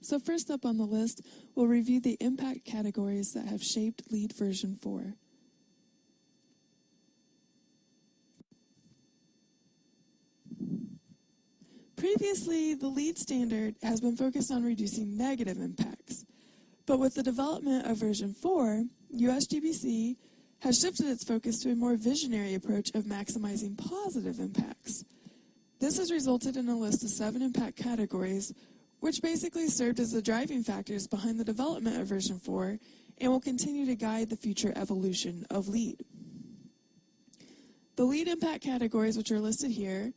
So first up on the list, we'll review the impact categories that have shaped LEED version 4. Previously, the LEED standard has been focused on reducing negative impacts. But with the development of version 4, USGBC has shifted its focus to a more visionary approach of maximizing positive impacts. This has resulted in a list of 7 impact categories, which basically served as the driving factors behind the development of version 4 and will continue to guide the future evolution of LEED. The LEED impact categories, which are listed here,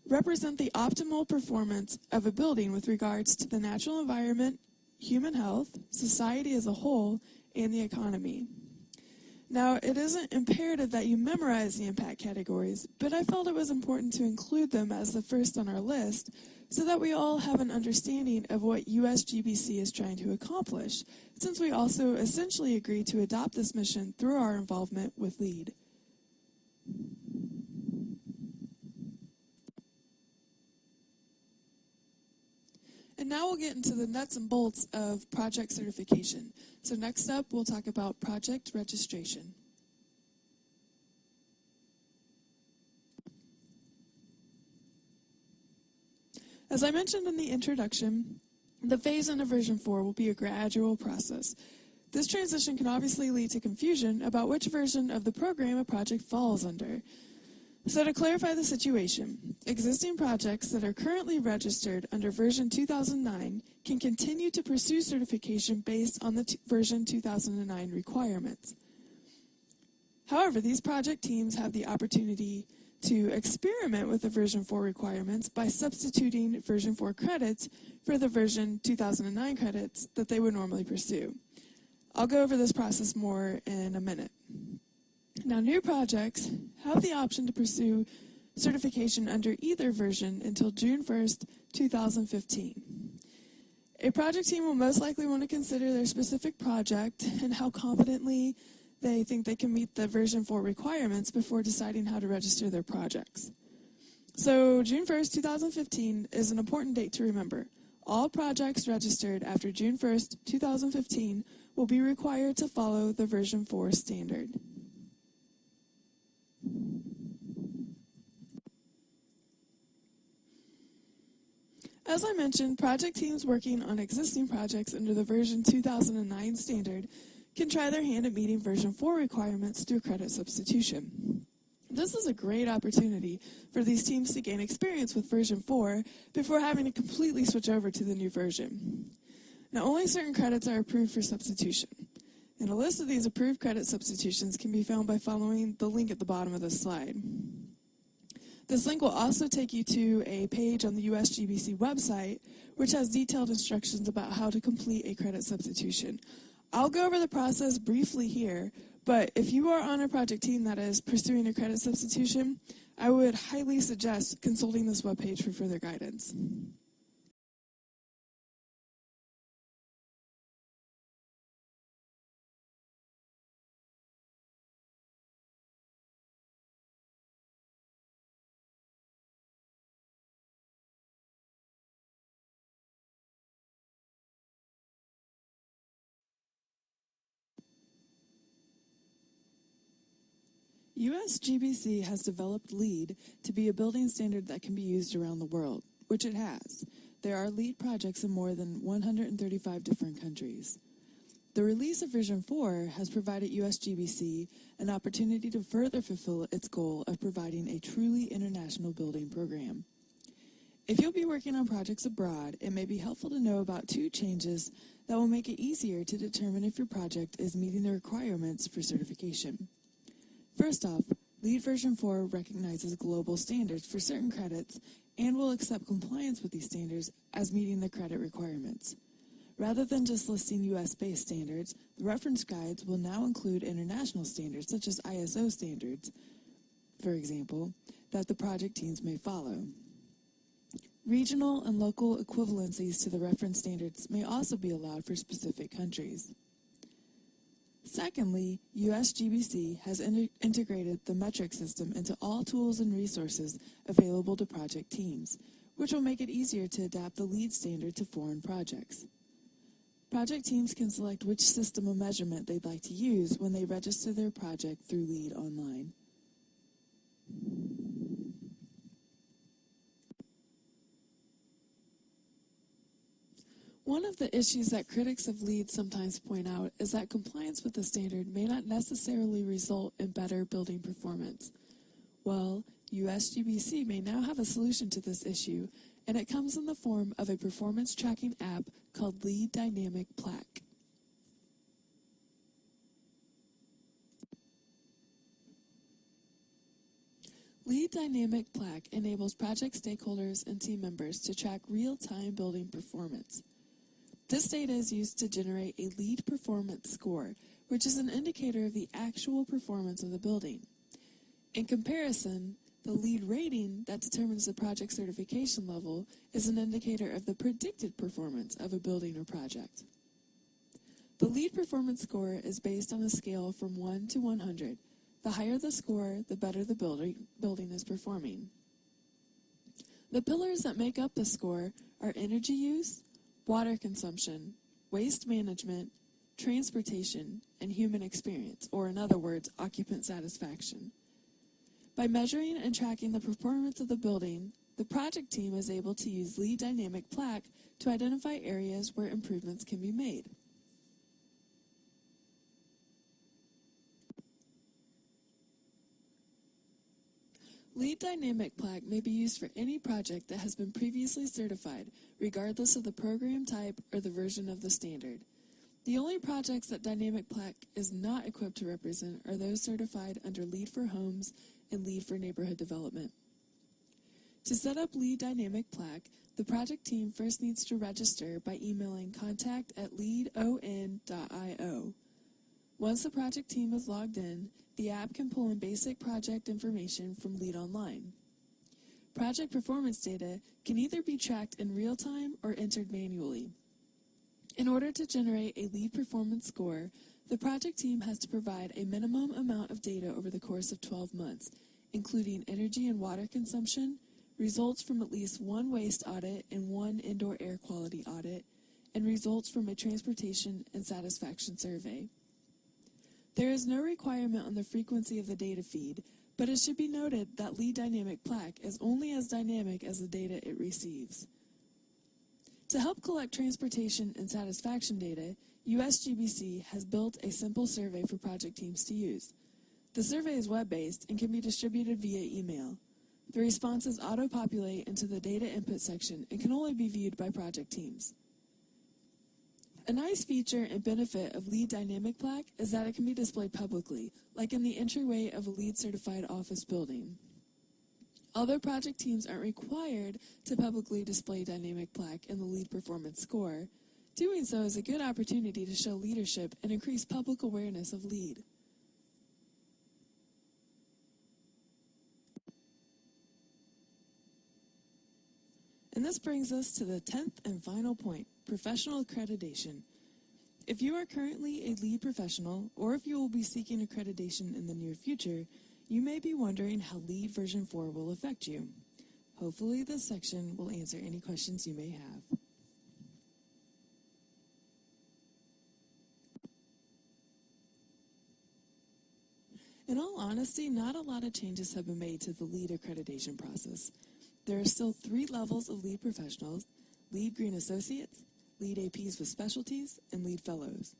represent the optimal performance of a building with regards to the natural environment, human health, society as a whole, and the economy. Now, it isn't imperative that you memorize the impact categories, but I felt it was important to include them as the first on our list so that we all have an understanding of what USGBC is trying to accomplish, since we also essentially agreed to adopt this mission through our involvement with LEED. And now we'll get into the nuts and bolts of project certification. So next up, we'll talk about project registration. As I mentioned in the introduction, the phase-in of version 4 will be a gradual process. This transition can obviously lead to confusion about which version of the program a project falls under. So to clarify the situation, existing projects that are currently registered under version 2009 can continue to pursue certification based on the version 2009 requirements. However, these project teams have the opportunity to experiment with the version 4 requirements by substituting version 4 credits for the version 2009 credits that they would normally pursue. I'll go over this process more in a minute. Now, new projects have the option to pursue certification under either version until June 1st, 2015. A project team will most likely want to consider their specific project and how confidently they think they can meet the version 4 requirements before deciding how to register their projects. So June 1st, 2015 is an important date to remember. All projects registered after June 1st, 2015 will be required to follow the version 4 standard. As I mentioned, project teams working on existing projects under the version 2009 standard can try their hand at meeting version 4 requirements through credit substitution. This is a great opportunity for these teams to gain experience with version 4 before having to completely switch over to the new version. Now, only certain credits are approved for substitution, and a list of these approved credit substitutions can be found by following the link at the bottom of this slide. This link will also take you to a page on the USGBC website, which has detailed instructions about how to complete a credit substitution. I'll go over the process briefly here, but if you are on a project team that is pursuing a credit substitution, I would highly suggest consulting this webpage for further guidance. USGBC has developed LEED to be a building standard that can be used around the world, which it has. There are LEED projects in more than 135 different countries. The release of version 4 has provided USGBC an opportunity to further fulfill its goal of providing a truly international building program. If you'll be working on projects abroad, it may be helpful to know about 2 changes that will make it easier to determine if your project is meeting the requirements for certification. First off, LEED version 4 recognizes global standards for certain credits and will accept compliance with these standards as meeting the credit requirements. Rather than just listing US-based standards, the reference guides will now include international standards such as ISO standards, for example, that the project teams may follow. Regional and local equivalencies to the reference standards may also be allowed for specific countries. Secondly, USGBC has integrated the metric system into all tools and resources available to project teams, which will make it easier to adapt the LEED standard to foreign projects. Project teams can select which system of measurement they'd like to use when they register their project through LEED Online. One of the issues that critics of LEED sometimes point out is that compliance with the standard may not necessarily result in better building performance. Well, USGBC may now have a solution to this issue, and it comes in the form of a performance tracking app called LEED Dynamic Plaque. LEED Dynamic Plaque enables project stakeholders and team members to track real-time building performance. This data is used to generate a LEED performance score, which is an indicator of the actual performance of the building. In comparison, the LEED rating that determines the project certification level is an indicator of the predicted performance of a building or project. The LEED performance score is based on a scale from 1 to 100. The higher the score, the better the building is performing. The pillars that make up the score are energy use, water consumption, waste management, transportation, and human experience, or in other words, occupant satisfaction. By measuring and tracking the performance of the building, the project team is able to use LEED Dynamic Plaque to identify areas where improvements can be made. LEED Dynamic Plaque may be used for any project that has been previously certified, regardless of the program type or the version of the standard. The only projects that Dynamic Plaque is not equipped to represent are those certified under LEED for Homes and LEED for Neighborhood Development. To set up LEED Dynamic Plaque, the project team first needs to register by emailing contact@leedon.io. Once the project team is logged in, the app can pull in basic project information from LEED Online. Project performance data can either be tracked in real time or entered manually. In order to generate a LEED performance score, the project team has to provide a minimum amount of data over the course of 12 months, including energy and water consumption, results from at least one waste audit and one indoor air quality audit, and results from a transportation and satisfaction survey. There is no requirement on the frequency of the data feed, but it should be noted that LEED Dynamic Plaque is only as dynamic as the data it receives. To help collect transportation and satisfaction data, USGBC has built a simple survey for project teams to use. The survey is web-based and can be distributed via email. The responses auto-populate into the data input section and can only be viewed by project teams. A nice feature and benefit of LEED Dynamic Plaque is that it can be displayed publicly, like in the entryway of a LEED-certified office building. Although project teams aren't required to publicly display Dynamic Plaque in the LEED performance score, doing so is a good opportunity to show leadership and increase public awareness of LEED. And this brings us to the 10th and final point, professional accreditation. If you are currently a LEED professional, or if you will be seeking accreditation in the near future, you may be wondering how LEED version 4 will affect you. Hopefully this section will answer any questions you may have. In all honesty, not a lot of changes have been made to the LEED accreditation process. There are still 3 levels of LEED professionals: LEED Green Associates, LEED APs with Specialties, and LEED Fellows.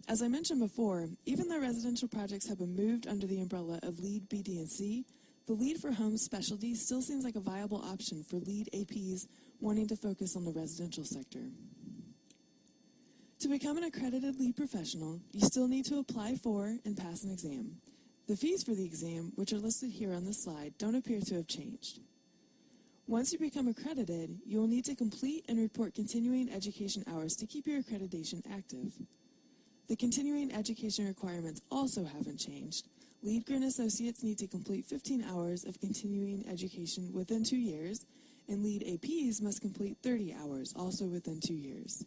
As I mentioned before, even though residential projects have been moved under the umbrella of LEED BD&C, the LEED for Homes Specialty still seems like a viable option for LEED APs wanting to focus on the residential sector. To become an accredited LEED professional, you still need to apply for and pass an exam. The fees for the exam, which are listed here on this slide, don't appear to have changed. Once you become accredited, you will need to complete and report continuing education hours to keep your accreditation active. The continuing education requirements also haven't changed. LEED Green Associates need to complete 15 hours of continuing education within 2 years, and LEED APs must complete 30 hours, also within 2 years.